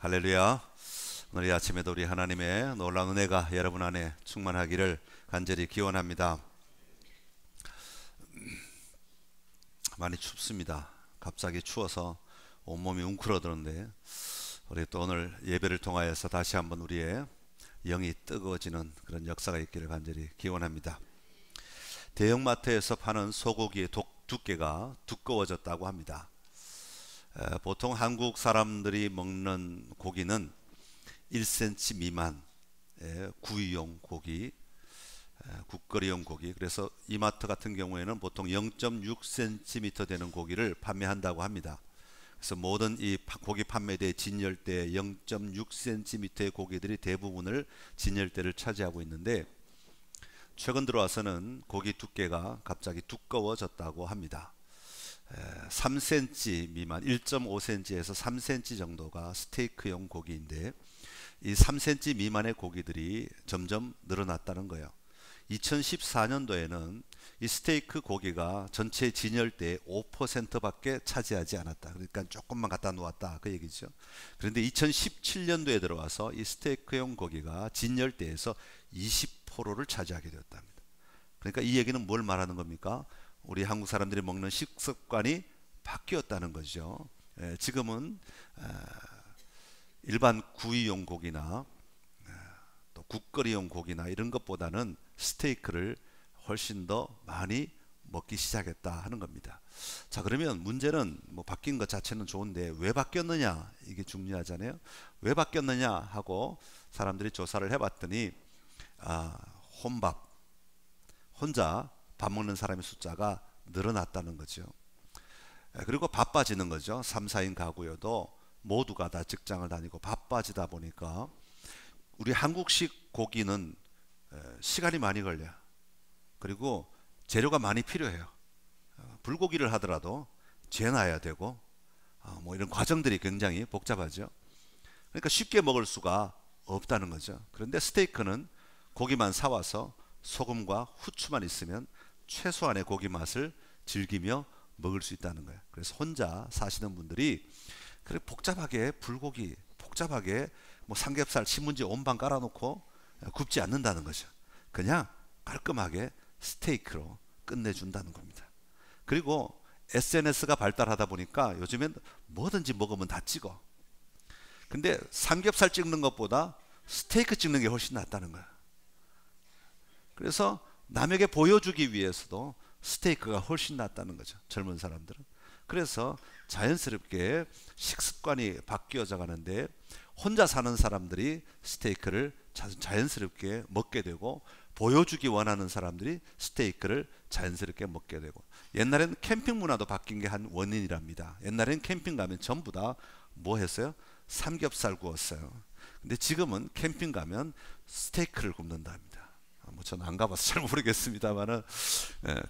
할렐루야. 오늘 이 아침에도 우리 하나님의 놀라운 은혜가 여러분 안에 충만하기를 간절히 기원합니다. 많이 춥습니다. 갑자기 추워서 온몸이 웅크러드는데 우리 또 오늘 예배를 통하여서 다시 한번 우리의 영이 뜨거워지는 그런 역사가 있기를 간절히 기원합니다. 대형마트에서 파는 소고기의 두께가 두꺼워졌다고 합니다. 보통 한국 사람들이 먹는 고기는 1cm 미만 구이용 고기, 국거리용 고기, 그래서 이마트 같은 경우에는 보통 0.6cm 되는 고기를 판매한다고 합니다. 그래서 모든 이 고기 판매대 진열대 0.6cm의 고기들이 대부분을 진열대를 차지하고 있는데, 최근 들어와서는 고기 두께가 갑자기 두꺼워졌다고 합니다. 3cm 미만, 1.5cm에서 3cm 정도가 스테이크용 고기인데, 이 3cm 미만의 고기들이 점점 늘어났다는 거예요. 2014년도에는 이 스테이크 고기가 전체 진열대의 5%밖에 차지하지 않았다. 그러니까 조금만 갖다 놓았다, 그 얘기죠. 그런데 2017년도에 들어와서 이 스테이크용 고기가 진열대에서 20%를 차지하게 되었답니다. 그러니까 이 얘기는 뭘 말하는 겁니까? 우리 한국 사람들이 먹는 식습관이 바뀌었다는 거죠. 지금은 일반 구이용 고기나 또 국거리용 고기나 이런 것보다는 스테이크를 훨씬 더 많이 먹기 시작했다 하는 겁니다. 자, 그러면 문제는 뭐 바뀐 것 자체는 좋은데 왜 바뀌었느냐, 이게 중요하잖아요. 왜 바뀌었느냐 하고 사람들이 조사를 해봤더니 혼자 밥 먹는 사람의 숫자가 늘어났다는 거죠. 그리고 바빠지는 거죠. 3, 4인 가구여도 모두가 다 직장을 다니고 바빠지다 보니까 우리 한국식 고기는 시간이 많이 걸려요. 그리고 재료가 많이 필요해요. 불고기를 하더라도 재놔야 되고 뭐 이런 과정들이 굉장히 복잡하죠. 그러니까 쉽게 먹을 수가 없다는 거죠. 그런데 스테이크는 고기만 사와서 소금과 후추만 있으면 최소한의 고기 맛을 즐기며 먹을 수 있다는 거예요. 그래서 혼자 사시는 분들이 그렇게 복잡하게 불고기, 복잡하게 뭐 삼겹살, 신문지 온방 깔아놓고 굽지 않는다는 거죠. 그냥 깔끔하게 스테이크로 끝내준다는 겁니다. 그리고 SNS가 발달하다 보니까 요즘엔 뭐든지 먹으면 다 찍어. 근데 삼겹살 찍는 것보다 스테이크 찍는 게 훨씬 낫다는 거야. 그래서 남에게 보여주기 위해서도 스테이크가 훨씬 낫다는 거죠, 젊은 사람들은. 그래서 자연스럽게 식습관이 바뀌어져 가는데, 혼자 사는 사람들이 스테이크를 자연스럽게 먹게 되고, 보여주기 원하는 사람들이 스테이크를 자연스럽게 먹게 되고, 옛날에는 캠핑 문화도 바뀐 게 한 원인이랍니다. 옛날에는 캠핑 가면 전부 다 뭐 했어요? 삼겹살 구웠어요. 근데 지금은 캠핑 가면 스테이크를 굽는답니다. 뭐 저는 안 가봐서 잘 모르겠습니다만은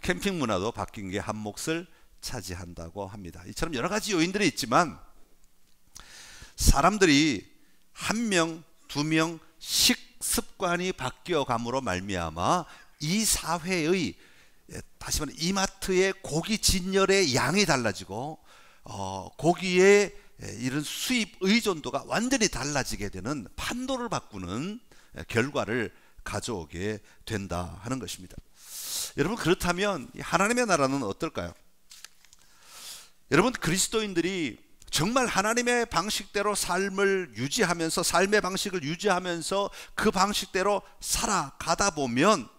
캠핑 문화도 바뀐 게 한 몫을 차지한다고 합니다. 이처럼 여러 가지 요인들이 있지만, 사람들이 한 명, 두 명 식습관이 바뀌어감으로 말미암아 이 사회의, 다시 말해 이마트의 고기 진열의 양이 달라지고 고기의 이런 수입 의존도가 완전히 달라지게 되는, 판도를 바꾸는 결과를 가져오게 된다 하는 것입니다. 여러분, 그렇다면 하나님의 나라는 어떨까요? 여러분, 그리스도인들이 정말 하나님의 방식대로 삶을 유지하면서, 삶의 방식을 유지하면서 그 방식대로 살아가다 보면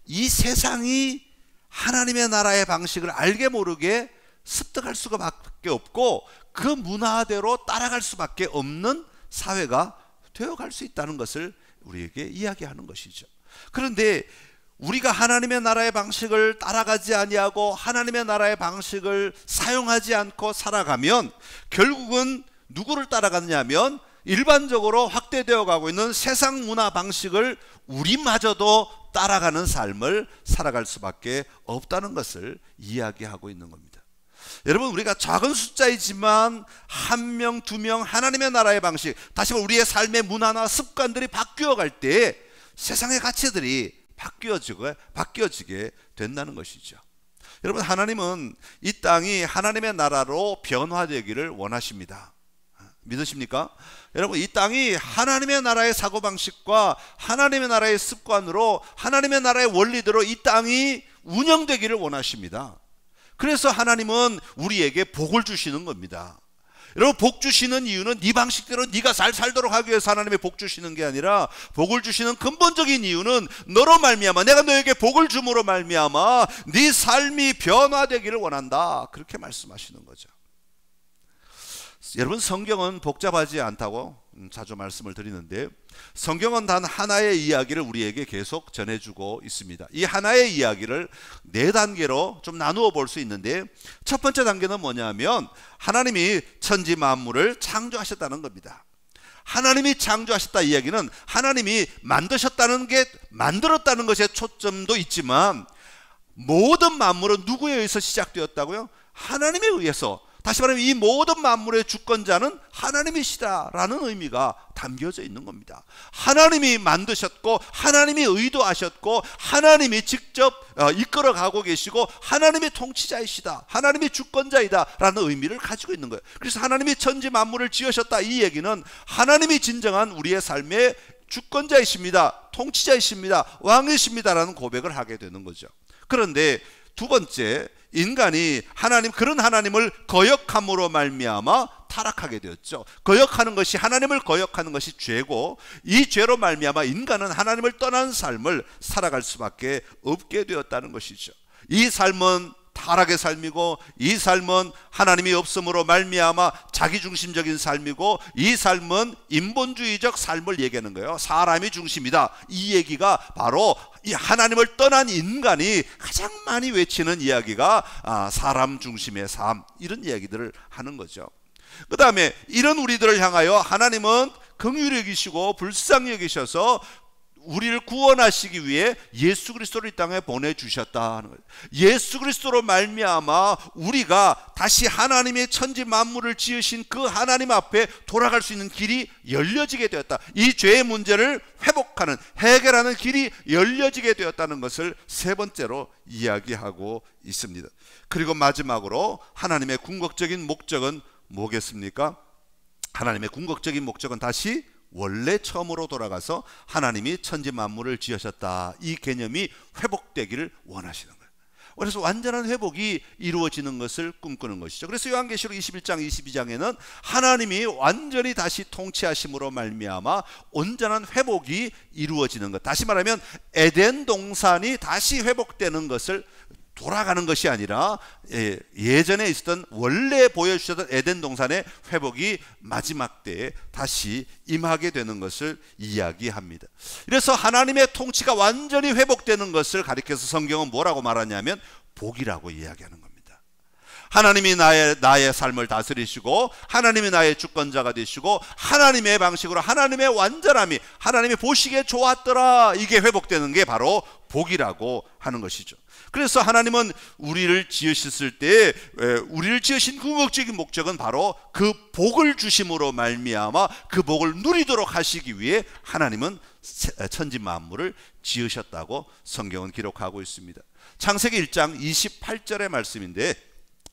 이 세상이 하나님의 나라의 방식을 알게 모르게 습득할 수밖에 없고, 그 문화대로 따라갈 수밖에 없는 사회가 되어갈 수 있다는 것을 우리에게 이야기하는 것이죠. 그런데 우리가 하나님의 나라의 방식을 따라가지 아니하고 하나님의 나라의 방식을 사용하지 않고 살아가면 결국은 누구를 따라가느냐면, 일반적으로 확대되어 가고 있는 세상 문화 방식을 우리마저도 따라가는 삶을 살아갈 수밖에 없다는 것을 이야기하고 있는 겁니다. 여러분, 우리가 작은 숫자이지만 한 명, 두 명 하나님의 나라의 방식, 다시 말해 우리의 삶의 문화나 습관들이 바뀌어 갈 때 세상의 가치들이 바뀌어지게 된다는 것이죠. 여러분, 하나님은 이 땅이 하나님의 나라로 변화되기를 원하십니다. 믿으십니까? 여러분, 이 땅이 하나님의 나라의 사고방식과 하나님의 나라의 습관으로 하나님의 나라의 원리대로 이 땅이 운영되기를 원하십니다. 그래서 하나님은 우리에게 복을 주시는 겁니다. 여러분, 복 주시는 이유는 네 방식대로 네가 잘 살도록 하기 위해서 하나님의 복 주시는 게 아니라, 복을 주시는 근본적인 이유는 너로 말미암아, 내가 너에게 복을 줌으로 말미암아 네 삶이 변화되기를 원한다, 그렇게 말씀하시는 거죠. 여러분, 성경은 복잡하지 않다고 자주 말씀을 드리는데, 성경은 단 하나의 이야기를 우리에게 계속 전해주고 있습니다. 이 하나의 이야기를 네 단계로 좀 나누어 볼 수 있는데, 첫 번째 단계는 뭐냐면 하나님이 천지 만물을 창조하셨다는 겁니다. 하나님이 창조하셨다 이야기는 하나님이 만드셨다는 게, 만들었다는 것에 초점도 있지만, 모든 만물은 누구에 의해서 시작되었다고요? 하나님에 의해서. 다시 말하면 이 모든 만물의 주권자는 하나님이시다라는 의미가 담겨져 있는 겁니다. 하나님이 만드셨고, 하나님이 의도하셨고, 하나님이 직접 이끌어가고 계시고, 하나님이 통치자이시다, 하나님이 주권자이다 라는 의미를 가지고 있는 거예요. 그래서 하나님이 천지 만물을 지으셨다 이 얘기는 하나님이 진정한 우리의 삶의 주권자이십니다, 통치자이십니다, 왕이십니다 라는 고백을 하게 되는 거죠. 그런데 두 번째, 인간이 그런 하나님을 거역함으로 말미암아 타락하게 되었죠. 거역하는 것이, 하나님을 거역하는 것이 죄고, 이 죄로 말미암아 인간은 하나님을 떠난 삶을 살아갈 수밖에 없게 되었다는 것이죠. 이 삶은 타락의 삶이고, 이 삶은 하나님이 없음으로 말미암아 자기중심적인 삶이고, 이 삶은 인본주의적 삶을 얘기하는 거예요. 사람이 중심이다, 이 얘기가 바로 이 하나님을 떠난 인간이 가장 많이 외치는 이야기가 사람 중심의 삶, 이런 이야기들을 하는 거죠. 그 다음에 이런 우리들을 향하여 하나님은 긍휼히 여기시고 불쌍히 여기셔서 우리를 구원하시기 위해 예수 그리스도를 이 땅에 보내주셨다는 거예요. 예수 그리스도로 말미암아 우리가 다시 하나님의 천지 만물을 지으신 그 하나님 앞에 돌아갈 수 있는 길이 열려지게 되었다. 이 죄의 문제를 회복하는, 해결하는 길이 열려지게 되었다는 것을 세 번째로 이야기하고 있습니다. 그리고 마지막으로 하나님의 궁극적인 목적은 뭐겠습니까? 하나님의 궁극적인 목적은 다시 원래 처음으로 돌아가서 하나님이 천지 만물을 지으셨다, 이 개념이 회복되기를 원하시는 거예요. 그래서 완전한 회복이 이루어지는 것을 꿈꾸는 것이죠. 그래서 요한계시록 21장 22장에는 하나님이 완전히 다시 통치하심으로 말미암아 온전한 회복이 이루어지는 것, 다시 말하면 에덴 동산이 다시 회복되는 것을, 돌아가는 것이 아니라 예전에 있었던, 원래 보여주셨던 에덴 동산의 회복이 마지막 때에 다시 임하게 되는 것을 이야기합니다. 그래서 하나님의 통치가 완전히 회복되는 것을 가리켜서 성경은 뭐라고 말하냐면 복이라고 이야기하는 겁니다. 하나님이 나의 삶을 다스리시고, 하나님이 나의 주권자가 되시고, 하나님의 방식으로 하나님의 완전함이, 하나님이 보시기에 좋았더라, 이게 회복되는 게 바로 복이라고 하는 것이죠. 그래서 하나님은 우리를 지으셨을 때, 우리를 지으신 궁극적인 목적은 바로 그 복을 주심으로 말미암아 그 복을 누리도록 하시기 위해 하나님은 천지 만물을 지으셨다고 성경은 기록하고 있습니다. 창세기 1장 28절의 말씀인데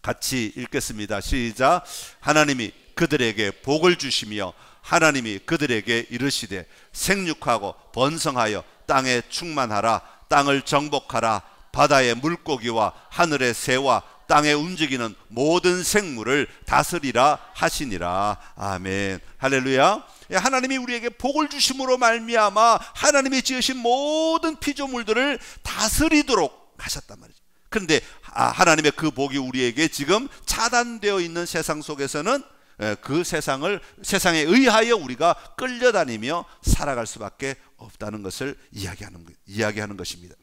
같이 읽겠습니다. 시작. 하나님이 그들에게 복을 주시며 하나님이 그들에게 이르시되 생육하고 번성하여 땅에 충만하라, 땅을 정복하라, 바다의 물고기와 하늘의 새와 땅에 움직이는 모든 생물을 다스리라 하시니라. 아멘. 할렐루야. 하나님이 우리에게 복을 주심으로 말미암아 하나님이 지으신 모든 피조물들을 다스리도록 하셨단 말이죠. 그런데 하나님의 그 복이 우리에게 지금 차단되어 있는 세상 속에서는 그 세상에 의하여 우리가 끌려다니며 살아갈 수밖에 없다는 것을 이야기하는 것입니다.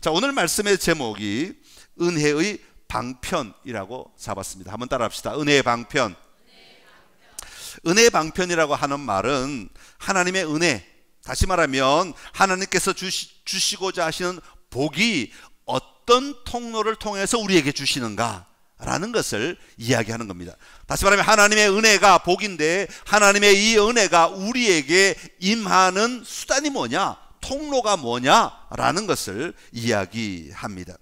자, 오늘 말씀의 제목이 은혜의 방편이라고 잡았습니다. 한번 따라합시다. 은혜의 방편. 은혜의 방편이라고 하는 말은 하나님의 은혜, 다시 말하면 하나님께서 주시고자 하시는 복이 어떤 통로를 통해서 우리에게 주시는가 라는 것을 이야기하는 겁니다. 다시 말하면 하나님의 은혜가 복인데, 하나님의 이 은혜가 우리에게 임하는 수단이 뭐냐, 통로가 뭐냐라는 것을 이야기합니다.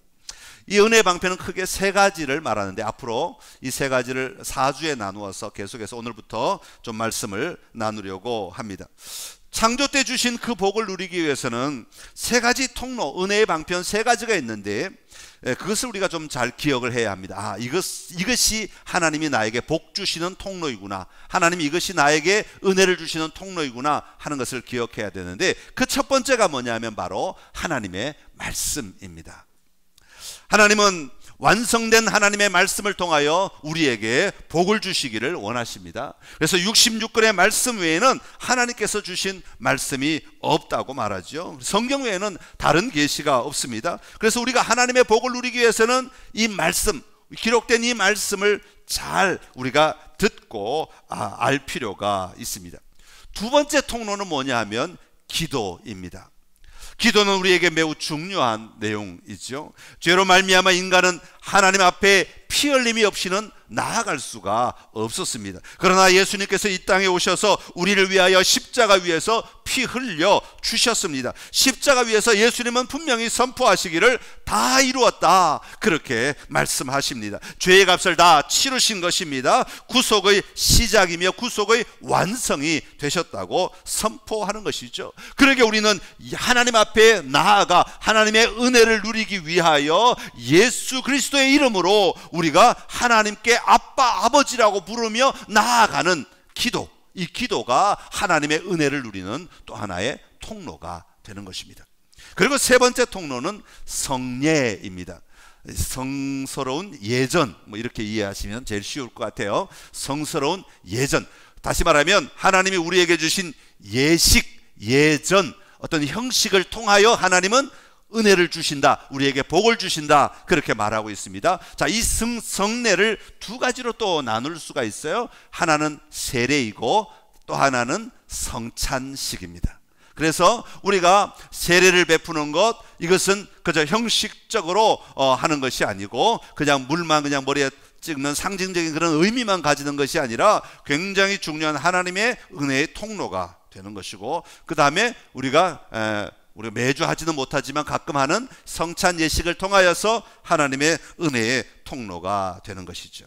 이 은혜의 방편은 크게 세 가지를 말하는데 앞으로 이 세 가지를 4주에 나누어서 계속해서 오늘부터 좀 말씀을 나누려고 합니다. 창조 때 주신 그 복을 누리기 위해서는 세 가지 통로, 은혜의 방편 세 가지가 있는데 그것을 우리가 좀 잘 기억을 해야 합니다. 이것이 하나님이 나에게 복 주시는 통로이구나, 하나님이 이것이 나에게 은혜를 주시는 통로이구나 하는 것을 기억해야 되는데, 그 첫 번째가 뭐냐면 바로 하나님의 말씀입니다. 하나님은 완성된 하나님의 말씀을 통하여 우리에게 복을 주시기를 원하십니다. 그래서 66권의 말씀 외에는 하나님께서 주신 말씀이 없다고 말하죠. 성경 외에는 다른 계시가 없습니다. 그래서 우리가 하나님의 복을 누리기 위해서는 이 말씀, 기록된 이 말씀을 잘 우리가 듣고 알 필요가 있습니다. 두 번째 통로는 뭐냐 하면 기도입니다. 기도는 우리에게 매우 중요한 내용이죠. 죄로 말미암아 인간은 하나님 앞에 피 흘림이 없이는 나아갈 수가 없었습니다. 그러나 예수님께서 이 땅에 오셔서 우리를 위하여 십자가 위에서 피 흘려 주셨습니다. 십자가 위에서 예수님은 분명히 선포하시기를 다 이루었다, 그렇게 말씀하십니다. 죄의 값을 다 치르신 것입니다. 구속의 시작이며 구속의 완성이 되셨다고 선포하는 것이죠. 그러게 우리는 하나님 앞에 나아가 하나님의 은혜를 누리기 위하여 예수 그리스도의 이름으로 우리가 하나님께 아빠, 아버지라고 부르며 나아가는 기도, 이 기도가 하나님의 은혜를 누리는 또 하나의 통로가 되는 것입니다. 그리고 세 번째 통로는 성례입니다. 성스러운 예전, 이렇게 이해하시면 제일 쉬울 것 같아요. 성스러운 예전, 다시 말하면 하나님이 우리에게 주신 예식, 예전, 어떤 형식을 통하여 하나님은 은혜를 주신다, 우리에게 복을 주신다, 그렇게 말하고 있습니다. 자, 이 성례를 두 가지로 또 나눌 수가 있어요. 하나는 세례이고 또 하나는 성찬식입니다. 그래서 우리가 세례를 베푸는 것, 이것은 그저 형식적으로 하는 것이 아니고 그냥 물만 그냥 머리에 찍는 상징적인 그런 의미만 가지는 것이 아니라 굉장히 중요한 하나님의 은혜의 통로가 되는 것이고, 그 다음에 우리가 매주 하지는 못하지만 가끔 하는 성찬 예식을 통하여서 하나님의 은혜의 통로가 되는 것이죠.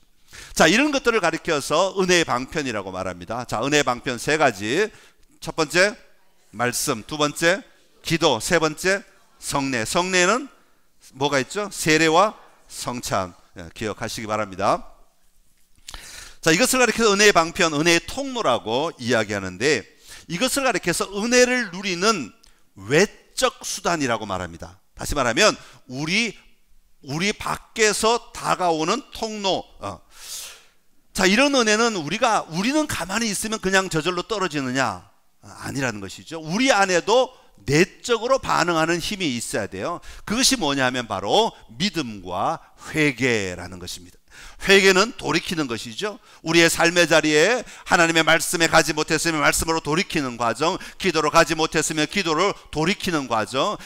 자, 이런 것들을 가리켜서 은혜의 방편이라고 말합니다. 자, 은혜의 방편 세 가지. 첫 번째 말씀, 두 번째 기도, 세 번째 성례. 성례는 뭐가 있죠? 세례와 성찬, 기억하시기 바랍니다. 자, 이것을 가리켜서 은혜의 방편, 은혜의 통로라고 이야기하는데, 이것을 가리켜서 은혜를 누리는 외적 수단이라고 말합니다. 다시 말하면 우리 밖에서 다가오는 통로. 자, 이런 은혜는 우리는 가만히 있으면 그냥 저절로 떨어지느냐? 아니라는 것이죠. 우리 안에도 내적으로 반응하는 힘이 있어야 돼요. 그것이 뭐냐면 바로 믿음과 회개라는 것입니다. 회개는 돌이키는 것이죠. 우리의 삶의 자리에 하나님의 말씀에 가지 못했으면 말씀으로 돌이키는 과정, 기도로 가지 못했으면 기도를 돌이키는 과정,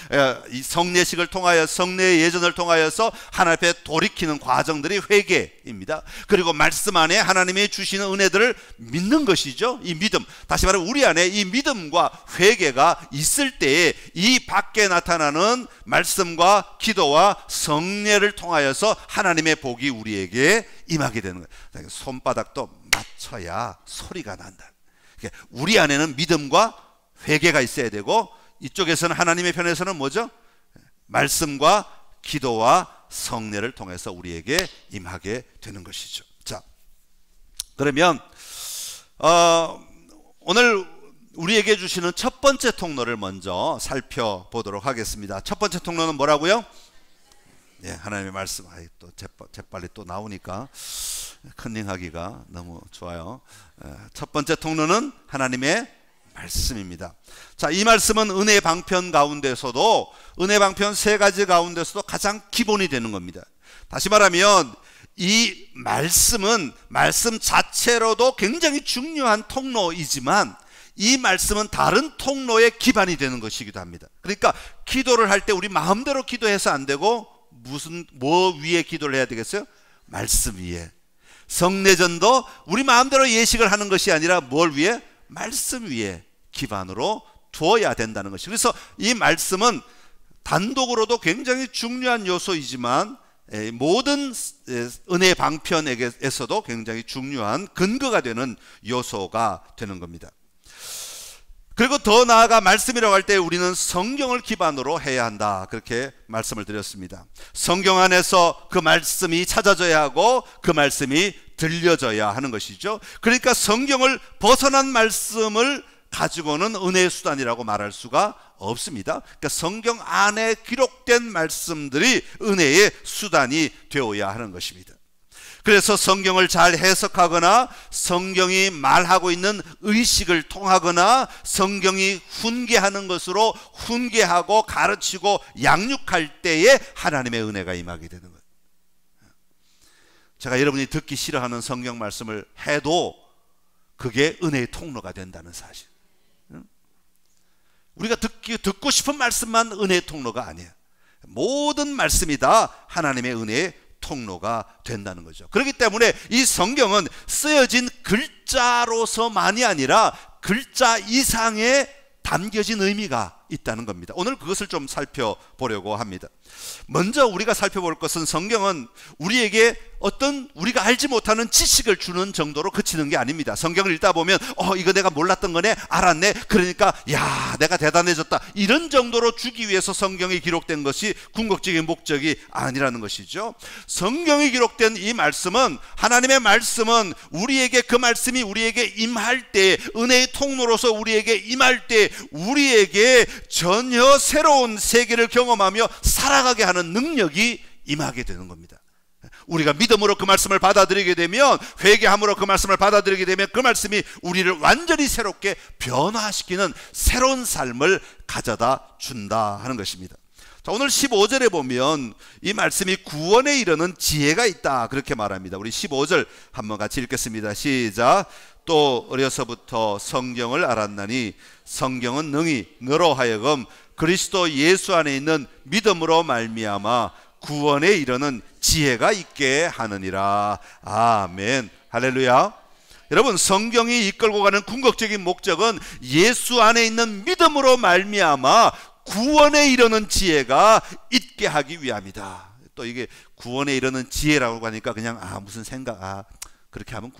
이 성례식을 통하여 성례의 예전을 통하여서 하나님 앞에 돌이키는 과정들이 회개입니다. 그리고 말씀 안에 하나님이 주시는 은혜들을 믿는 것이죠. 이 믿음, 다시 말하면 우리 안에 이 믿음과 회개가 있을 때에 이 밖에 나타나는 말씀과 기도와 성례를 통하여서 하나님의 복이 우리에게 임하게 되는 거예요. 손바닥도 맞춰야 소리가 난다. 우리 안에는 믿음과 회개가 있어야 되고, 이쪽에서는 하나님의 편에서는 뭐죠? 말씀과 기도와 성례를 통해서 우리에게 임하게 되는 것이죠. 자, 그러면 오늘 우리에게 주시는 첫 번째 통로를 먼저 살펴보도록 하겠습니다. 첫 번째 통로는 뭐라고요? 예, 하나님의 말씀. 또 재빨리 또 나오니까 컨닝하기가 너무 좋아요. 첫 번째 통로는 하나님의 말씀입니다. 자, 이 말씀은 은혜 방편 가운데서도, 은혜 방편 세 가지 가운데서도 가장 기본이 되는 겁니다. 다시 말하면 이 말씀은 말씀 자체로도 굉장히 중요한 통로이지만, 이 말씀은 다른 통로의 기반이 되는 것이기도 합니다. 그러니까 기도를 할 때 우리 마음대로 기도해서 안 되고 뭐 위에 기도를 해야 되겠어요? 말씀 위에. 성례전도 우리 마음대로 예식을 하는 것이 아니라 뭘 위에? 말씀 위에 기반으로 두어야 된다는 것이. 그래서 이 말씀은 단독으로도 굉장히 중요한 요소이지만 모든 은혜 방편에서도 굉장히 중요한 근거가 되는 요소가 되는 겁니다. 그리고 더 나아가 말씀이라고 할 때 우리는 성경을 기반으로 해야 한다, 그렇게 말씀을 드렸습니다. 성경 안에서 그 말씀이 찾아져야 하고 그 말씀이 들려져야 하는 것이죠. 그러니까 성경을 벗어난 말씀을 가지고는 은혜의 수단이라고 말할 수가 없습니다. 그러니까 성경 안에 기록된 말씀들이 은혜의 수단이 되어야 하는 것입니다. 그래서 성경을 잘 해석하거나 성경이 말하고 있는 의식을 통하거나 성경이 훈계하는 것으로 훈계하고 가르치고 양육할 때에 하나님의 은혜가 임하게 되는 거예요. 제가 여러분이 듣기 싫어하는 성경 말씀을 해도 그게 은혜의 통로가 된다는 사실. 우리가 듣고 싶은 말씀만 은혜의 통로가 아니에요. 모든 말씀이 다 하나님의 은혜의 통로가 된다는 거죠. 그렇기 때문에 이 성경은 쓰여진 글자로서만이 아니라 글자 이상의 담겨진 의미가 있다는 겁니다. 오늘 그것을 좀 살펴보려고 합니다. 먼저 우리가 살펴볼 것은 성경은 우리에게 어떤 우리가 알지 못하는 지식을 주는 정도로 그치는 게 아닙니다. 성경을 읽다 보면 이거 내가 몰랐던 거네, 알았네, 그러니까 야 내가 대단해졌다, 이런 정도로 주기 위해서 성경이 기록된 것이 궁극적인 목적이 아니라는 것이죠. 성경이 기록된 이 말씀은, 하나님의 말씀은 우리에게, 그 말씀이 우리에게 임할 때, 은혜의 통로로서 우리에게 임할 때 우리에게 전혀 새로운 세계를 경험하며 살아가게 하는 능력이 임하게 되는 겁니다. 우리가 믿음으로 그 말씀을 받아들이게 되면, 회개함으로 그 말씀을 받아들이게 되면 그 말씀이 우리를 완전히 새롭게 변화시키는 새로운 삶을 가져다 준다 하는 것입니다. 자, 오늘 15절에 보면 이 말씀이 구원에 이르는 지혜가 있다, 그렇게 말합니다. 우리 15절 한번 같이 읽겠습니다. 시작. 또 어려서부터 성경을 알았나니 성경은 능히 너로 하여금 그리스도 예수 안에 있는 믿음으로 말미암아 구원에 이르는 지혜가 있게 하느니라. 아멘. 할렐루야. 여러분, 성경이 이끌고 가는 궁극적인 목적은 예수 안에 있는 믿음으로 말미암아 구원에 이르는 지혜가 있게 하기 위함이다. 또 이게 구원에 이르는 지혜라고 하니까 그냥 무슨 생각, 그렇게 하면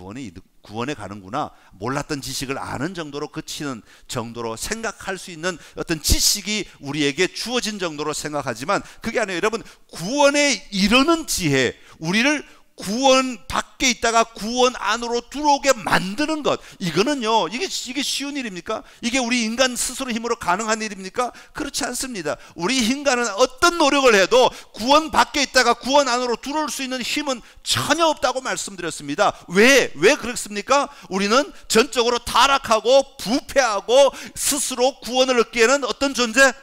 구원에 가는구나, 몰랐던 지식을 아는 정도로 그치는 정도로 생각할 수 있는 어떤 지식이 우리에게 주어진 정도로 생각하지만 그게 아니에요. 여러분, 구원에 이르는 지혜, 우리를 구원 밖에 있다가 구원 안으로 들어오게 만드는 것, 이거는요, 이게 쉬운 일입니까? 이게 우리 인간 스스로 힘으로 가능한 일입니까? 그렇지 않습니다. 우리 인간은 어떤 노력을 해도 구원 밖에 있다가 구원 안으로 들어올 수 있는 힘은 전혀 없다고 말씀드렸습니다. 왜 그렇습니까? 우리는 전적으로 타락하고 부패하고 스스로 구원을 얻기에는 어떤 존재?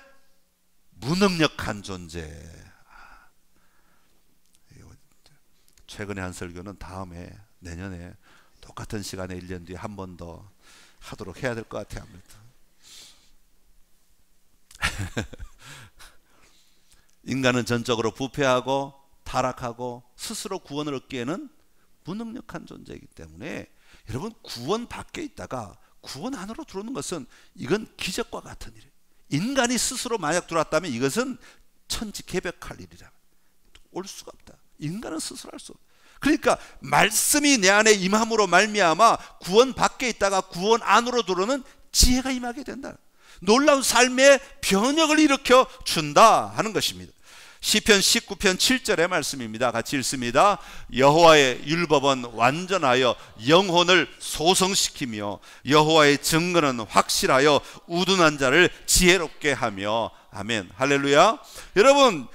무능력한 존재. 최근에 한 설교는 다음에, 내년에 똑같은 시간에 1년 뒤에 한 번 더 하도록 해야 될 것 같아요. 인간은 전적으로 부패하고 타락하고 스스로 구원을 얻기에는 무능력한 존재이기 때문에 여러분, 구원 밖에 있다가 구원 안으로 들어오는 것은 이건 기적과 같은 일이에요. 인간이 스스로 만약 들어왔다면 이것은 천지개벽할 일이라, 올 수가 없다. 인간은 스스로 할 수 없다. 그러니까 말씀이 내 안에 임함으로 말미암아 구원 밖에 있다가 구원 안으로 들어오는 지혜가 임하게 된다. 놀라운 삶의 변혁을 일으켜 준다 하는 것입니다. 시편 19편 7절의 말씀입니다. 같이 읽습니다. 여호와의 율법은 완전하여 영혼을 소성시키며 여호와의 증거는 확실하여 우둔한 자를 지혜롭게 하며. 아멘. 할렐루야. 여러분,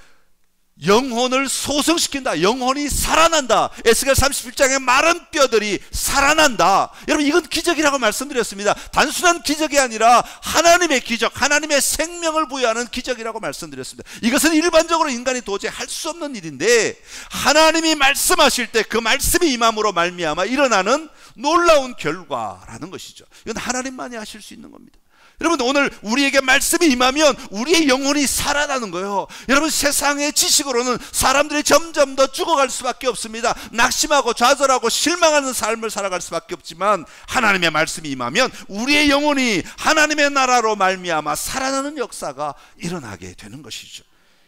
영혼을 소성시킨다. 영혼이 살아난다. 에스겔 37장의 마른 뼈들이 살아난다. 여러분, 이건 기적이라고 말씀드렸습니다. 단순한 기적이 아니라 하나님의 기적, 하나님의 생명을 부여하는 기적이라고 말씀드렸습니다. 이것은 일반적으로 인간이 도저히 할 수 없는 일인데 하나님이 말씀하실 때 그 말씀이 임함으로 말미암아 일어나는 놀라운 결과라는 것이죠. 이건 하나님만이 하실 수 있는 겁니다. 여러분, 오늘 우리에게 말씀이 임하면 우리의 영혼이 살아나는 거예요. 여러분, 세상의 지식으로는 사람들이 점점 더 죽어갈 수밖에 없습니다. 낙심하고 좌절하고 실망하는 삶을 살아갈 수밖에 없지만 하나님의 말씀이 임하면 우리의 영혼이 하나님의 나라로 말미암아 살아나는 역사가 일어나게 되는 것이죠.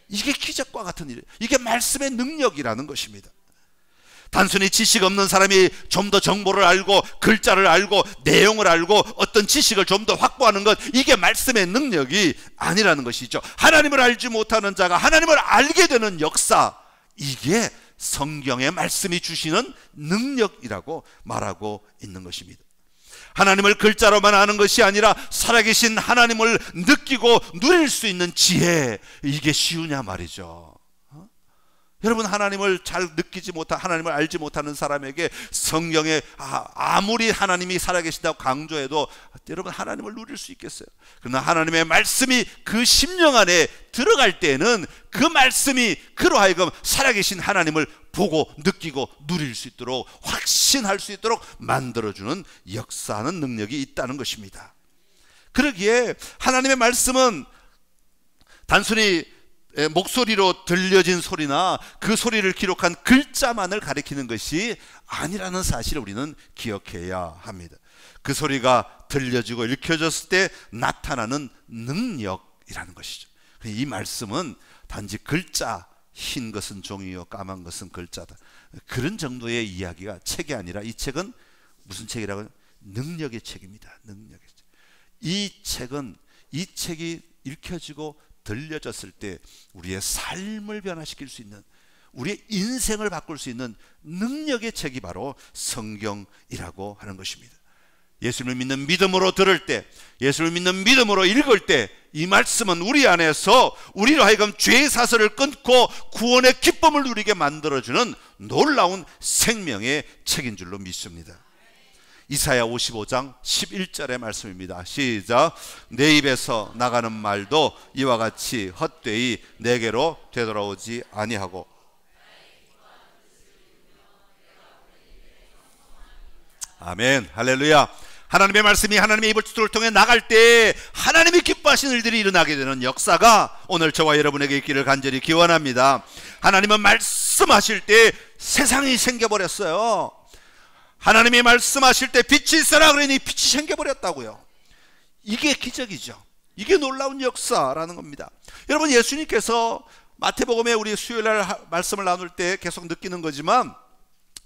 이게 기적과 같은 일이에요. 이게 말씀의 능력이라는 것입니다. 단순히 지식 없는 사람이 좀 더 정보를 알고 글자를 알고 내용을 알고 어떤 지식을 좀 더 확보하는 것, 이게 말씀의 능력이 아니라는 것이죠. 하나님을 알지 못하는 자가 하나님을 알게 되는 역사, 이게 성경의 말씀이 주시는 능력이라고 말하고 있는 것입니다. 하나님을 글자로만 아는 것이 아니라 살아계신 하나님을 느끼고 누릴 수 있는 지혜, 이게 쉬우냐 말이죠. 여러분, 하나님을 잘 느끼지 못한, 하나님을 알지 못하는 사람에게 성경에 아무리 하나님이 살아계신다고 강조해도 여러분 하나님을 누릴 수 있겠어요? 그러나 하나님의 말씀이 그 심령 안에 들어갈 때는 그 말씀이 그로 하여금 살아계신 하나님을 보고 느끼고 누릴 수 있도록, 확신할 수 있도록 만들어주는 역사하는 능력이 있다는 것입니다. 그러기에 하나님의 말씀은 단순히 목소리로 들려진 소리나 그 소리를 기록한 글자만을 가리키는 것이 아니라는 사실을 우리는 기억해야 합니다. 그 소리가 들려지고 읽혀졌을 때 나타나는 능력이라는 것이죠. 이 말씀은 단지 글자, 흰 것은 종이요 까만 것은 글자다, 그런 정도의 이야기가 책이 아니라, 이 책은 무슨 책이라고 하면 능력의 책입니다. 능력의 책. 이 책이 읽혀지고 들려졌을 때 우리의 삶을 변화시킬 수 있는, 우리의 인생을 바꿀 수 있는 능력의 책이 바로 성경이라고 하는 것입니다. 예수님을 믿는 믿음으로 들을 때, 예수를 믿는 믿음으로 읽을 때, 이 말씀은 우리 안에서 우리로 하여금 죄의 사슬을 끊고 구원의 기쁨을 누리게 만들어주는 놀라운 생명의 책인 줄로 믿습니다. 이사야 55장 11절의 말씀입니다. 시작. 내 입에서 나가는 말도 이와 같이 헛되이 내게로 되돌아오지 아니하고. 아멘, 할렐루야. 하나님의 말씀이 하나님의 입을 통해 나갈 때 하나님이 기뻐하시는 일들이 일어나게 되는 역사가 오늘 저와 여러분에게 있기를 간절히 기원합니다. 하나님은 말씀하실 때 세상이 생겨버렸어요. 하나님이 말씀하실 때 빛이 있어라 그러니 빛이 생겨버렸다고요. 이게 기적이죠. 이게 놀라운 역사라는 겁니다. 여러분, 예수님께서 마태복음에 우리 수요일날 말씀을 나눌 때 계속 느끼는 거지만,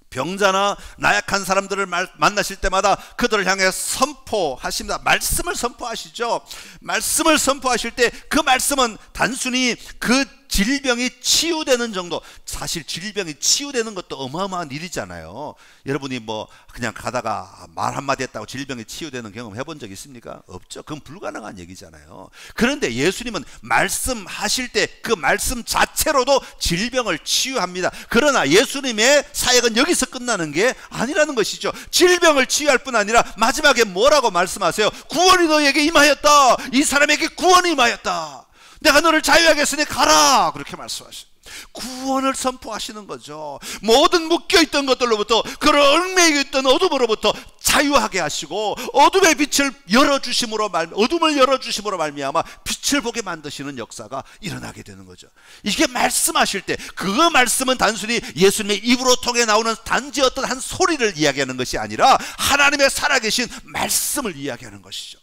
병자나 나약한 사람들을 만나실 때마다 그들을 향해 선포하십니다. 말씀을 선포하시죠. 말씀을 선포하실 때 그 말씀은 단순히 그 질병이 치유되는 정도, 사실 질병이 치유되는 것도 어마어마한 일이잖아요. 여러분이 뭐 그냥 가다가 말 한마디 했다고 질병이 치유되는 경험 해본 적 있습니까? 없죠. 그건 불가능한 얘기잖아요. 그런데 예수님은 말씀하실 때 그 말씀 자체로도 질병을 치유합니다. 그러나 예수님의 사역은 여기서 끝나는 게 아니라는 것이죠. 질병을 치유할 뿐 아니라 마지막에 뭐라고 말씀하세요? 구원이 너에게 임하였다. 이 사람에게 구원이 임하였다. 내가 너를 자유하게 했으니 가라, 그렇게 말씀하시죠. 구원을 선포하시는 거죠. 모든 묶여있던 것들로부터, 그를 얽매이고 있던 어둠으로부터 자유하게 하시고, 어둠의 빛을 열어주심으로 어둠을 열어주심으로 말미암아 빛을 보게 만드시는 역사가 일어나게 되는 거죠. 이게 말씀하실 때, 그 말씀은 단순히 예수님의 입으로 통해 나오는 단지 어떤 한 소리를 이야기하는 것이 아니라 하나님의 살아계신 말씀을 이야기하는 것이죠.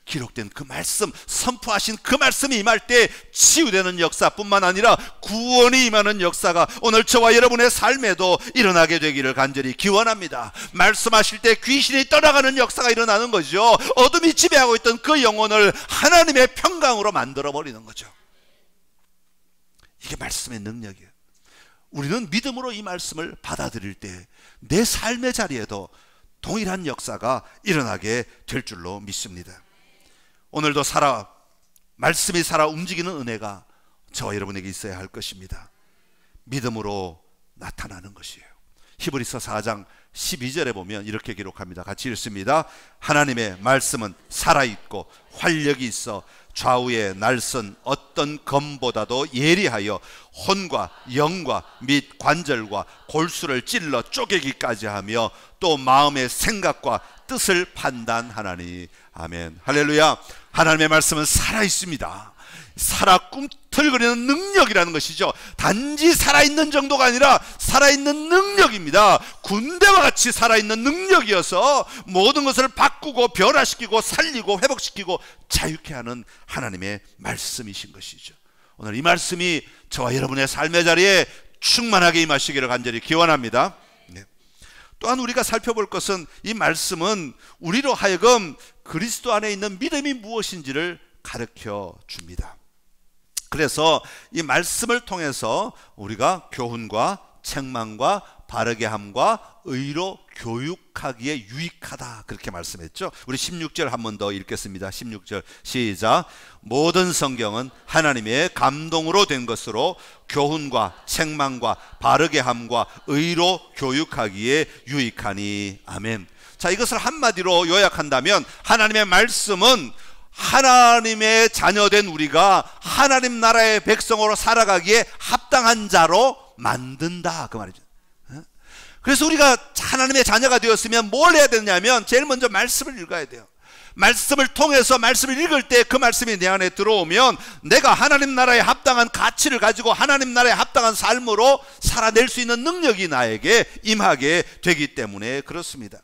기록된 그 말씀, 선포하신 그 말씀이 임할 때 치유되는 역사뿐만 아니라 구원이 임하는 역사가 오늘 저와 여러분의 삶에도 일어나게 되기를 간절히 기원합니다. 말씀하실 때 귀신이 떠나가는 역사가 일어나는 거죠. 어둠이 지배하고 있던 그 영혼을 하나님의 평강으로 만들어버리는 거죠. 이게 말씀의 능력이에요. 우리는 믿음으로 이 말씀을 받아들일 때 내 삶의 자리에도 동일한 역사가 일어나게 될 줄로 믿습니다. 오늘도 말씀이 살아 움직이는 은혜가 저와 여러분에게 있어야 할 것입니다. 믿음으로 나타나는 것이에요. 히브리서 4장 12절에 보면 이렇게 기록합니다. 같이 읽습니다. 하나님의 말씀은 살아있고 활력이 있어 좌우에 날선 어떤 검보다도 예리하여 혼과 영과 및 관절과 골수를 찔러 쪼개기까지 하며 또 마음의 생각과 뜻을 판단하나니. 아멘, 할렐루야. 하나님의 말씀은 살아있습니다. 살아 꿈틀거리는 능력이라는 것이죠. 단지 살아있는 정도가 아니라 살아있는 능력입니다. 군대와 같이 살아있는 능력이어서 모든 것을 바꾸고 변화시키고 살리고 회복시키고 자유케 하는 하나님의 말씀이신 것이죠. 오늘 이 말씀이 저와 여러분의 삶의 자리에 충만하게 임하시기를 간절히 기원합니다. 네. 또한 우리가 살펴볼 것은 이 말씀은 우리로 하여금 그리스도 안에 있는 믿음이 무엇인지를 가르쳐 줍니다. 그래서 이 말씀을 통해서 우리가 교훈과 책망과 바르게 함과 의로 교육하기에 유익하다, 그렇게 말씀했죠. 우리 16절 한 번 더 읽겠습니다. 16절 시작. 모든 성경은 하나님의 감동으로 된 것으로 교훈과 책망과 바르게 함과 의로 교육하기에 유익하니. 아멘. 자, 이것을 한마디로 요약한다면 하나님의 말씀은 하나님의 자녀된 우리가 하나님 나라의 백성으로 살아가기에 합당한 자로 만든다, 그 말이죠. 그래서 우리가 하나님의 자녀가 되었으면 뭘 해야 되냐면 제일 먼저 말씀을 읽어야 돼요. 말씀을 통해서 말씀을 읽을 때 그 말씀이 내 안에 들어오면 내가 하나님 나라에 합당한 가치를 가지고 하나님 나라에 합당한 삶으로 살아낼 수 있는 능력이 나에게 임하게 되기 때문에 그렇습니다.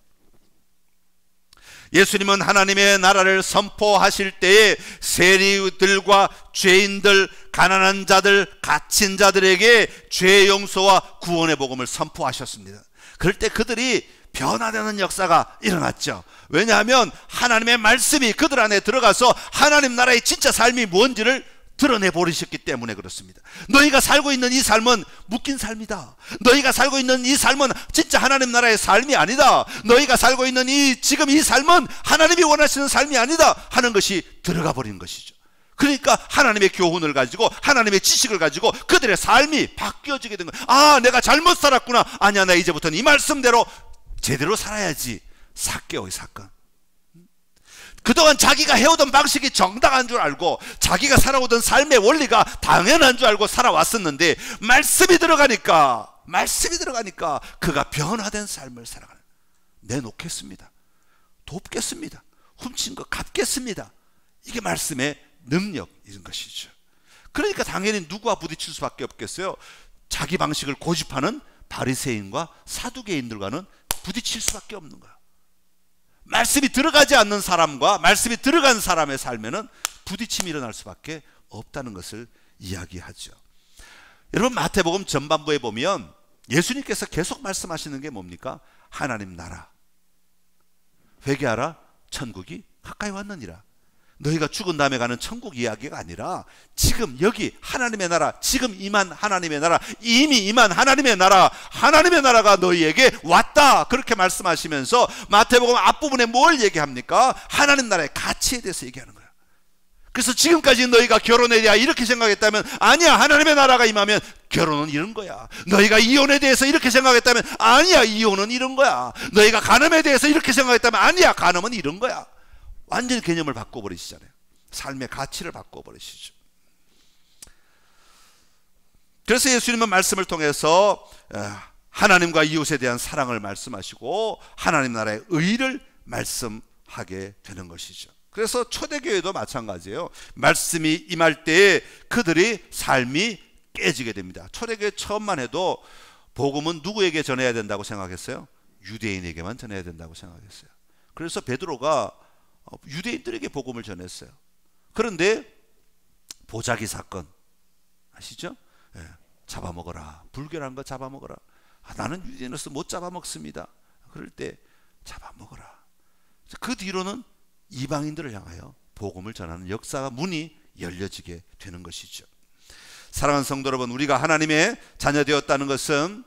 예수님은 하나님의 나라를 선포하실 때에 세리들과 죄인들, 가난한 자들, 갇힌 자들에게 죄 용서와 구원의 복음을 선포하셨습니다. 그럴 때 그들이 변화되는 역사가 일어났죠. 왜냐하면 하나님의 말씀이 그들 안에 들어가서 하나님 나라의 진짜 삶이 뭔지를 드러내 버리셨기 때문에 그렇습니다. 너희가 살고 있는 이 삶은 묶인 삶이다. 너희가 살고 있는 이 삶은 진짜 하나님 나라의 삶이 아니다. 너희가 살고 있는 지금 이 삶은 하나님이 원하시는 삶이 아니다 하는 것이 들어가 버린 것이죠. 그러니까 하나님의 교훈을 가지고 하나님의 지식을 가지고 그들의 삶이 바뀌어지게 된 거예요. 아, 내가 잘못 살았구나. 아니야, 나 이제부터는 이 말씀대로 제대로 살아야지. 삭개오의 사건. 그동안 자기가 해오던 방식이 정당한 줄 알고 자기가 살아오던 삶의 원리가 당연한 줄 알고 살아왔었는데 말씀이 들어가니까 그가 변화된 삶을 살아가는, 내놓겠습니다, 돕겠습니다, 훔친 거 갚겠습니다, 이게 말씀의 능력인 것이죠. 그러니까 당연히 누구와 부딪힐 수밖에 없겠어요? 자기 방식을 고집하는 바리새인과 사두개인들과는 부딪힐 수밖에 없는 거야. 말씀이 들어가지 않는 사람과 말씀이 들어간 사람의 삶에는 부딪힘이 일어날 수밖에 없다는 것을 이야기하죠. 여러분, 마태복음 전반부에 보면 예수님께서 계속 말씀하시는 게 뭡니까? 하나님 나라, 회개하라, 천국이 가까이 왔느니라. 너희가 죽은 다음에 가는 천국 이야기가 아니라 지금 여기 하나님의 나라, 지금 임한 하나님의 나라, 이미 임한 하나님의 나라, 하나님의 나라가 너희에게 왔다, 그렇게 말씀하시면서 마태복음 앞부분에 뭘 얘기합니까? 하나님 나라의 가치에 대해서 얘기하는 거예요. 그래서 지금까지 너희가 결혼에 대해 이렇게 생각했다면 아니야, 하나님의 나라가 임하면 결혼은 이런 거야. 너희가 이혼에 대해서 이렇게 생각했다면 아니야, 이혼은 이런 거야. 너희가 간음에 대해서 이렇게 생각했다면 아니야, 간음은 이런 거야. 완전히 개념을 바꿔버리시잖아요. 삶의 가치를 바꿔버리시죠. 그래서 예수님은 말씀을 통해서 하나님과 이웃에 대한 사랑을 말씀하시고 하나님 나라의 의를 말씀하게 되는 것이죠. 그래서 초대교회도 마찬가지예요. 말씀이 임할 때에 그들의 삶이 깨지게 됩니다. 초대교회 처음만 해도 복음은 누구에게 전해야 된다고 생각했어요? 유대인에게만 전해야 된다고 생각했어요. 그래서 베드로가 유대인들에게 복음을 전했어요. 그런데 보자기 사건 아시죠? 예, 잡아먹어라, 불결한 거 잡아먹어라. 나는 유대인으로서 못 잡아먹습니다. 그럴 때 잡아먹어라. 그 뒤로는 이방인들을 향하여 복음을 전하는 역사가, 문이 열려지게 되는 것이죠. 사랑하는 성도 여러분, 우리가 하나님의 자녀 되었다는 것은,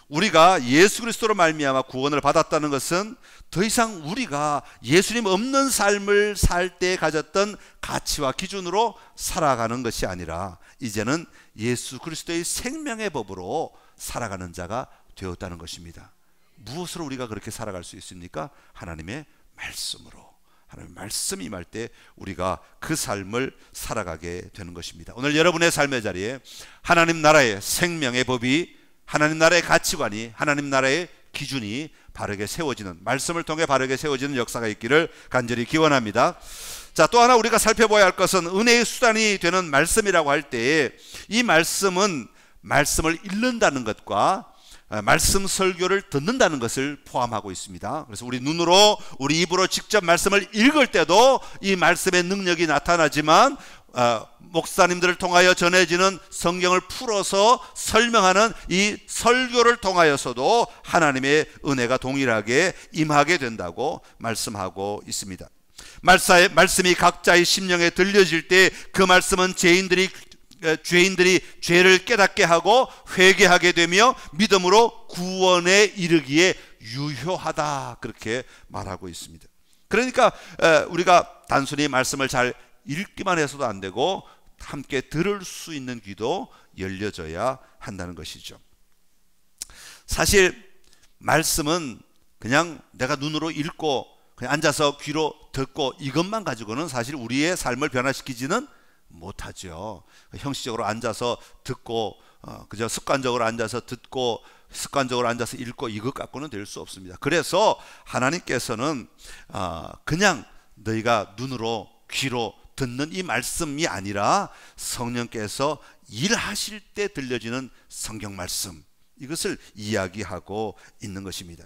우리가 예수 그리스도로 말미암아 구원을 받았다는 것은 더 이상 우리가 예수님 없는 삶을 살 때 가졌던 가치와 기준으로 살아가는 것이 아니라 이제는 예수 그리스도의 생명의 법으로 살아가는 자가 되었다는 것입니다. 무엇으로 우리가 그렇게 살아갈 수 있습니까? 하나님의 말씀으로. 하나님의 말씀이 임할 때 우리가 그 삶을 살아가게 되는 것입니다. 오늘 여러분의 삶의 자리에 하나님 나라의 생명의 법이, 하나님 나라의 가치관이, 하나님 나라의 기준이 바르게 세워지는, 말씀을 통해 바르게 세워지는 역사가 있기를 간절히 기원합니다. 자, 또 하나 우리가 살펴봐야 할 것은 은혜의 수단이 되는 말씀이라고 할 때에 이 말씀은 말씀을 읽는다는 것과 말씀 설교를 듣는다는 것을 포함하고 있습니다. 그래서 우리 눈으로, 우리 입으로 직접 말씀을 읽을 때도 이 말씀의 능력이 나타나지만 목사님들을 통하여 전해지는 성경을 풀어서 설명하는 이 설교를 통하여서도 하나님의 은혜가 동일하게 임하게 된다고 말씀하고 있습니다. 말씀이 각자의 심령에 들려질 때 그 말씀은 죄인들이 죄를 깨닫게 하고 회개하게 되며 믿음으로 구원에 이르기에 유효하다, 그렇게 말하고 있습니다. 그러니까 우리가 단순히 말씀을 잘 읽기만 해서도 안 되고 함께 들을 수 있는 귀도 열려져야 한다는 것이죠. 사실 말씀은 그냥 내가 눈으로 읽고 그냥 앉아서 귀로 듣고 이것만 가지고는 사실 우리의 삶을 변화시키지는 못하죠. 형식적으로 앉아서 듣고 그저 습관적으로 앉아서 듣고 습관적으로 앉아서 읽고 이것 갖고는 될 수 없습니다. 그래서 하나님께서는 그냥 너희가 눈으로 귀로 듣는 이 말씀이 아니라 성령께서 일하실 때 들려지는 성경 말씀, 이것을 이야기하고 있는 것입니다.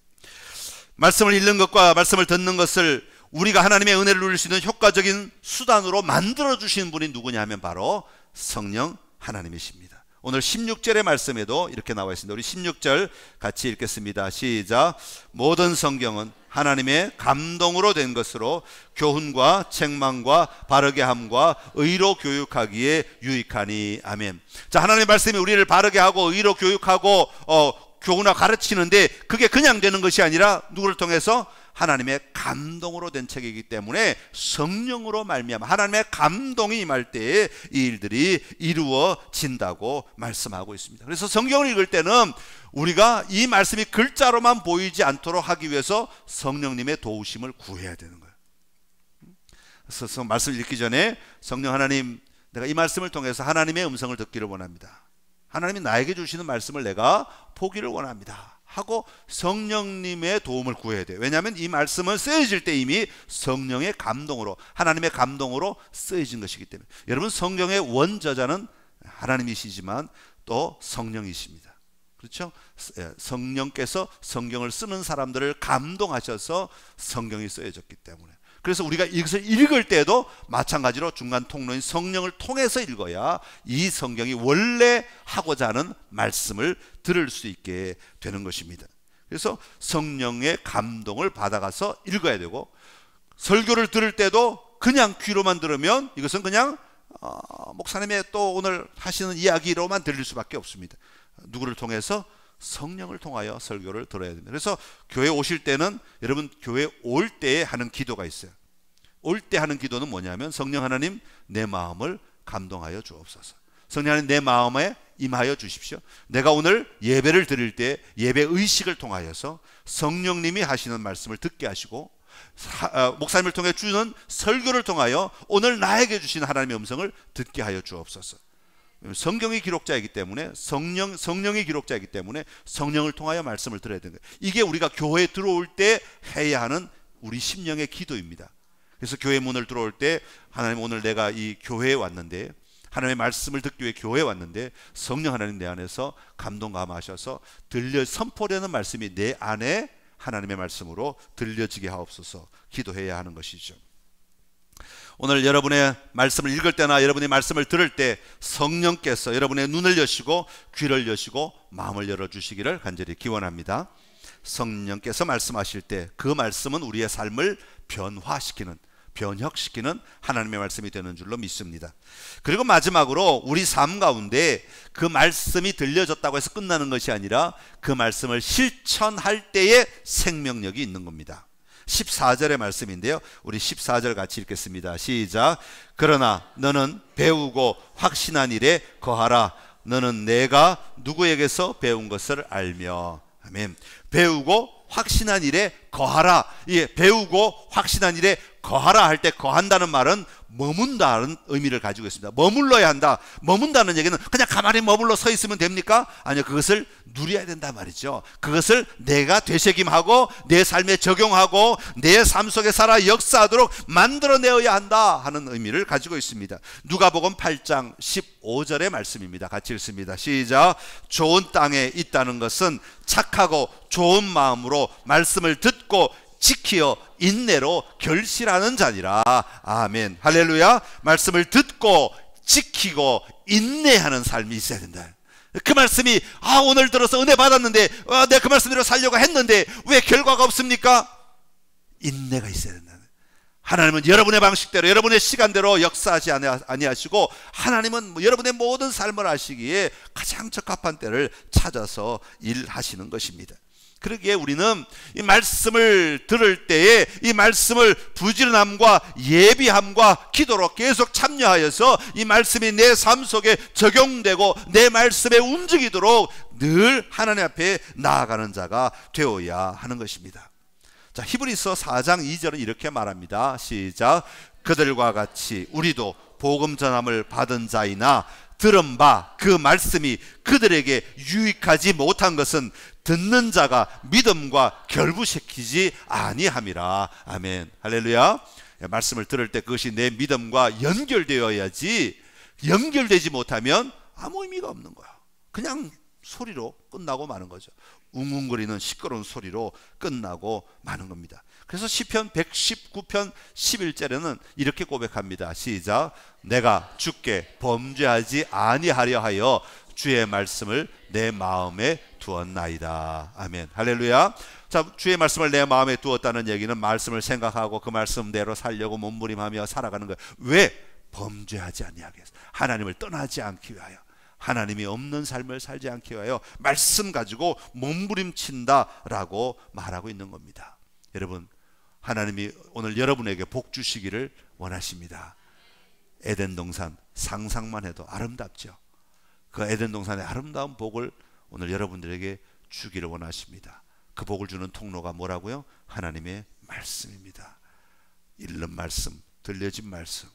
말씀을 읽는 것과 말씀을 듣는 것을 우리가 하나님의 은혜를 누릴 수 있는 효과적인 수단으로 만들어 주신 분이 누구냐 하면 바로 성령 하나님이십니다. 오늘 16절의 말씀에도 이렇게 나와 있습니다. 우리 16절 같이 읽겠습니다. 시작. 모든 성경은 하나님의 감동으로 된 것으로 교훈과 책망과 바르게 함과 의로 교육하기에 유익하니. 아멘. 자, 하나님의 말씀이 우리를 바르게 하고 의로 교육하고 교훈하고 가르치는데 그게 그냥 되는 것이 아니라 누구를 통해서? 하나님의 감동으로 된 책이기 때문에 성령으로 말미암아 하나님의 감동이 임할 때에 이 일들이 이루어진다고 말씀하고 있습니다. 그래서 성경을 읽을 때는 우리가 이 말씀이 글자로만 보이지 않도록 하기 위해서 성령님의 도우심을 구해야 되는 거예요. 그래서 말씀을 읽기 전에 성령 하나님, 내가 이 말씀을 통해서 하나님의 음성을 듣기를 원합니다. 하나님이 나에게 주시는 말씀을 내가 보기를 원합니다 하고 성령님의 도움을 구해야 돼요. 왜냐하면 이 말씀은 쓰여질 때 이미 성령의 감동으로, 하나님의 감동으로 쓰여진 것이기 때문에. 여러분, 성경의 원저자는 하나님이시지만 또 성령이십니다. 그렇죠? 성령께서 성경을 쓰는 사람들을 감동하셔서 성경이 쓰여졌기 때문에. 그래서 우리가 이것을 읽을 때도 마찬가지로 중간 통로인 성령을 통해서 읽어야 이 성경이 원래 하고자 하는 말씀을 들을 수 있게 되는 것입니다. 그래서 성령의 감동을 받아가서 읽어야 되고, 설교를 들을 때도 그냥 귀로만 들으면 이것은 그냥 목사님의 또 오늘 하시는 이야기로만 들릴 수밖에 없습니다. 누구를 통해서? 성령을 통하여 설교를 들어야 됩니다. 그래서 교회 오실 때는 여러분, 교회 올 때에 하는 기도가 있어요. 올 때 하는 기도는 뭐냐면, 성령 하나님 내 마음을 감동하여 주옵소서. 성령 하나님 내 마음에 임하여 주십시오. 내가 오늘 예배를 드릴 때 예배 의식을 통하여서 성령님이 하시는 말씀을 듣게 하시고, 목사님을 통해 주는 설교를 통하여 오늘 나에게 주신 하나님의 음성을 듣게 하여 주옵소서. 성경이 기록자이기 때문에, 성령이 기록자이기 때문에 성령을 통하여 말씀을 들어야 되는 거예요. 이게 우리가 교회에 들어올 때 해야 하는 우리 심령의 기도입니다. 그래서 교회 문을 들어올 때, 하나님 오늘 내가 이 교회에 왔는데, 하나님의 말씀을 듣기 위해 교회에 왔는데 성령 하나님 내 안에서 감동 감하셔서 선포되는 말씀이 내 안에 하나님의 말씀으로 들려지게 하옵소서 기도해야 하는 것이죠. 오늘 여러분의 말씀을 읽을 때나 여러분의 말씀을 들을 때 성령께서 여러분의 눈을 여시고 귀를 여시고 마음을 열어주시기를 간절히 기원합니다. 성령께서 말씀하실 때 그 말씀은 우리의 삶을 변혁시키는 하나님의 말씀이 되는 줄로 믿습니다. 그리고 마지막으로 우리 삶 가운데 그 말씀이 들려졌다고 해서 끝나는 것이 아니라 그 말씀을 실천할 때에 생명력이 있는 겁니다. 14절의 말씀인데요, 우리 14절 같이 읽겠습니다. 시작. 그러나 너는 배우고 확신한 일에 거하라. 너는 내가 누구에게서 배운 것을 알며. 아멘. 배우고 확신한 일에 거하라. 예, 배우고 확신한 일에 거하라 할 때 거한다는 말은 머문다는 의미를 가지고 있습니다. 머물러야 한다. 머문다는 얘기는 그냥 가만히 머물러 서 있으면 됩니까? 아니요, 그것을 누려야 된다 말이죠. 그것을 내가 되새김하고 내 삶에 적용하고 내 삶 속에 살아 역사하도록 만들어내어야 한다 하는 의미를 가지고 있습니다. 누가복음 8장 15절의 말씀입니다. 같이 읽습니다. 시작. 좋은 땅에 있다는 것은 착하고 좋은 마음으로 말씀을 듣고 지키어 인내로 결실하는 자니라. 아멘. 할렐루야. 말씀을 듣고 지키고 인내하는 삶이 있어야 된다. 그 말씀이 오늘 들어서 은혜 받았는데 내가 그 말씀대로 살려고 했는데 왜 결과가 없습니까? 인내가 있어야 된다. 하나님은 여러분의 방식대로 여러분의 시간대로 역사하지 아니하시고 하나님은 여러분의 모든 삶을 하시기에 가장 적합한 때를 찾아서 일하시는 것입니다. 그러기에 우리는 이 말씀을 들을 때에 이 말씀을 부지런함과 예비함과 기도로 계속 참여하여서 이 말씀이 내 삶 속에 적용되고 내 말씀에 움직이도록 늘 하나님 앞에 나아가는 자가 되어야 하는 것입니다. 자, 히브리서 4장 2절은 이렇게 말합니다. 시작. 그들과 같이 우리도 복음 전함을 받은 자이나 들은 바 그 말씀이 그들에게 유익하지 못한 것은 듣는 자가 믿음과 결부시키지 아니함이라. 아멘. 할렐루야. 말씀을 들을 때 그것이 내 믿음과 연결되어야지, 연결되지 못하면 아무 의미가 없는 거야. 그냥 소리로 끝나고 마는 거죠. 웅웅거리는 시끄러운 소리로 끝나고 마는 겁니다. 그래서 시편 119편 11절에는 이렇게 고백합니다. 시작. 내가 주께 범죄하지 아니하려 하여 주의 말씀을 내 마음에 두었나이다. 아멘. 할렐루야. 자, 주의 말씀을 내 마음에 두었다는 얘기는 말씀을 생각하고 그 말씀대로 살려고 몸부림하며 살아가는 거예요. 왜? 범죄하지 아니하게 해서, 하나님을 떠나지 않기 위하여, 하나님이 없는 삶을 살지 않기 위하여 말씀 가지고 몸부림친다라고 말하고 있는 겁니다. 여러분, 하나님이 오늘 여러분에게 복 주시기를 원하십니다. 에덴 동산 상상만 해도 아름답죠. 그 에덴 동산의 아름다운 복을 오늘 여러분들에게 주기를 원하십니다. 그 복을 주는 통로가 뭐라고요? 하나님의 말씀입니다. 읽는 말씀, 들려진 말씀,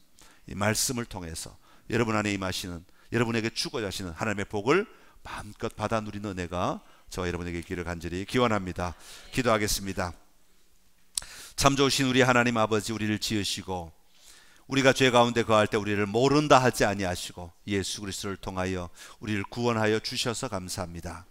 이 말씀을 통해서 여러분 안에 임하시는, 여러분에게 주고자 하시는 하나님의 복을 마음껏 받아 누리는 은혜가 저와 여러분에게 있기를 간절히 기원합니다. 기도하겠습니다. 참 좋으신 우리 하나님 아버지, 우리를 지으시고 우리가 죄 가운데 거할 때 우리를 모른다 하지 아니하시고 예수 그리스도를 통하여 우리를 구원하여 주셔서 감사합니다.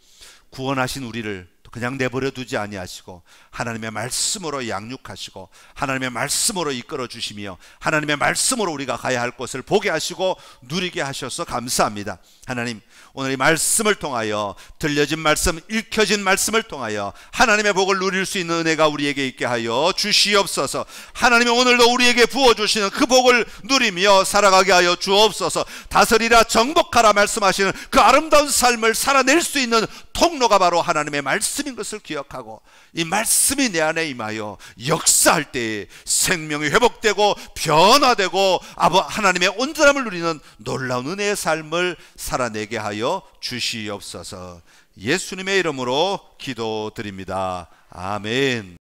구원하신 우리를 그냥 내버려 두지 아니하시고 하나님의 말씀으로 양육하시고 하나님의 말씀으로 이끌어 주시며 하나님의 말씀으로 우리가 가야 할 곳을 보게 하시고 누리게 하셔서 감사합니다. 하나님, 오늘 이 말씀을 통하여 들려진 말씀, 읽혀진 말씀을 통하여 하나님의 복을 누릴 수 있는 은혜가 우리에게 있게 하여 주시옵소서. 하나님이 오늘도 우리에게 부어주시는 그 복을 누리며 살아가게 하여 주옵소서. 다스리라 정복하라 말씀하시는 그 아름다운 삶을 살아낼 수 있는 통로가 바로 하나님의 말씀인 것을 기억하고 이 말씀이 내 안에 임하여 역사할 때에 생명이 회복되고 변화되고 하나님의 온전함을 누리는 놀라운 은혜의 삶을 살아내게 하여 주시옵소서. 예수님의 이름으로 기도드립니다. 아멘.